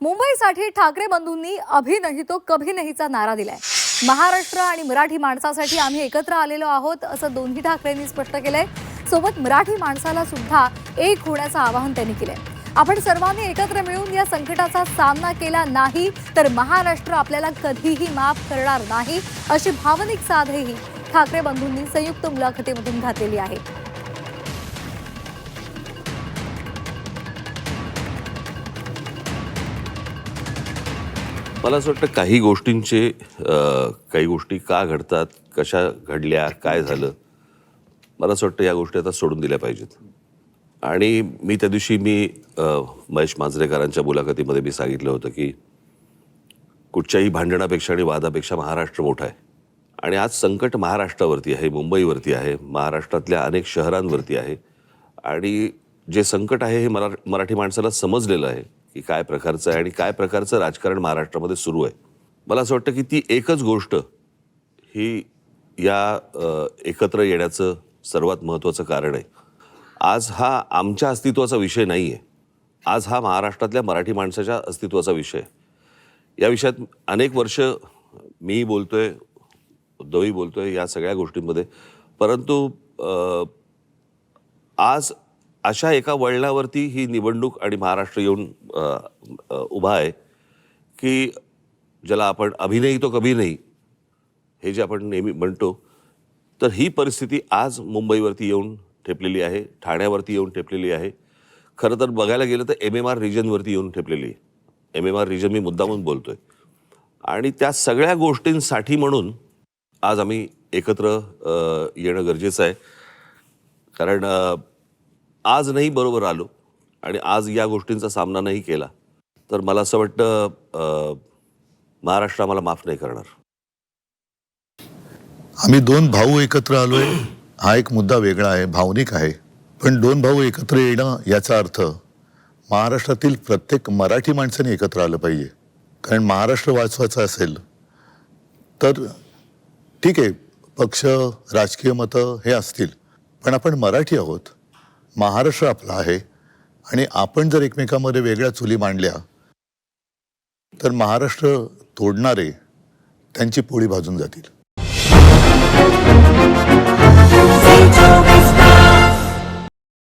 मुंबईसाठी ठाकरे बंधूंनी अभी नहीं तो कभी नहीचा नारा दिलाय। महाराष्ट्र आणि मराठी माणसासाठी आम्ही एकत्र आलेलो आहोत असं दोन्ही ठाकरेंनी स्पष्ट केलंय। सोबत मराठी माणसाला सुद्धा एक होण्याचं आवाहन त्यांनी केलंय। आपण सर्वांनी एकत्र मिळून या संकटाचा सामना केला नाही तर महाराष्ट्र आपल्याला कधीही माफ करणार नाही अशी भावनिक साधही ठाकरे बंधूंनी संयुक्त मुलाखतीमधून घातलेली आहे। मला असं वाटतं काही गोष्टी का घडतात, कशा घडल्या, काय झालं, मला असं वाटतं या गोष्टी आता सोडून दिल्या पाहिजेत। आणि मी त्या दिवशी महेश मांजरेकरांच्या मुलाखतीमध्ये मी सांगितलं होतं की कुठच्याही भांडणापेक्षा आणि वादापेक्षा महाराष्ट्र मोठा आहे आणि आज संकट महाराष्ट्रावरती आहे, मुंबईवरती आहे, महाराष्ट्रातल्या अनेक शहरांवरती आहे आणि जे संकट आहे हे मराठी माणसाला समजलेलं आहे की काय प्रकारचं आहे आणि काय प्रकारचं राजकारण महाराष्ट्रामध्ये सुरू आहे। मला असं वाटतं की ती एकच गोष्ट ही या एकत्र येण्याचं सर्वात महत्त्वाचं कारण आहे। आज हा आमच्या अस्तित्वाचा विषय नाही आहे, आज हा महाराष्ट्रातल्या मराठी माणसाच्या अस्तित्वाचा विषय आहे। या विषयात अनेक वर्ष मी बोलतोय, उद्धवही बोलतोय या सगळ्या गोष्टींमध्ये, परंतु आज अशा एका वळणावरती ही निवडणूक आणि महाराष्ट्र येऊन उभा आहे की ज्याला आपण अभी नहीं तो कभी नहीं हे जे आपण नेहमी म्हणतो, तर ही परिस्थिती आज मुंबईवरती येऊन ठेपलेली आहे, ठाण्यावरती येऊन ठेपलेली आहे। खरं तर बघायला गेलं तर MMR रिजनवरती येऊन ठेपलेली आहे। MMR रिजन मी मुद्दामून बोलतोय आणि त्या सगळ्या गोष्टींसाठी म्हणून आज आम्ही एकत्र येणं गरजेचं आहे। कारण आज नाही बरोबर आलो आणि आज या गोष्टींचा सामना नाही केला तर मला असं वाटतं महाराष्ट्र आम्हाला माफ नाही करणार। आम्ही दोन भाऊ एकत्र आलोय हा एक मुद्दा वेगळा आहे, भावनिक आहे, पण दोन भाऊ एकत्र येणं याचा अर्थ महाराष्ट्रातील प्रत्येक मराठी माणसाने एकत्र आलं पाहिजे। कारण महाराष्ट्र वाचवायचा असेल तर ठीक आहे, पक्ष, राजकीय मतं हे असतील, पण आपण मराठी आहोत, महाराष्ट्र आपला आहे आणि आपण जर एकमेकांमध्ये वेगळ्या चुली मांडल्या तर महाराष्ट्र तोडणारे त्यांची पोळी भाजून जातील।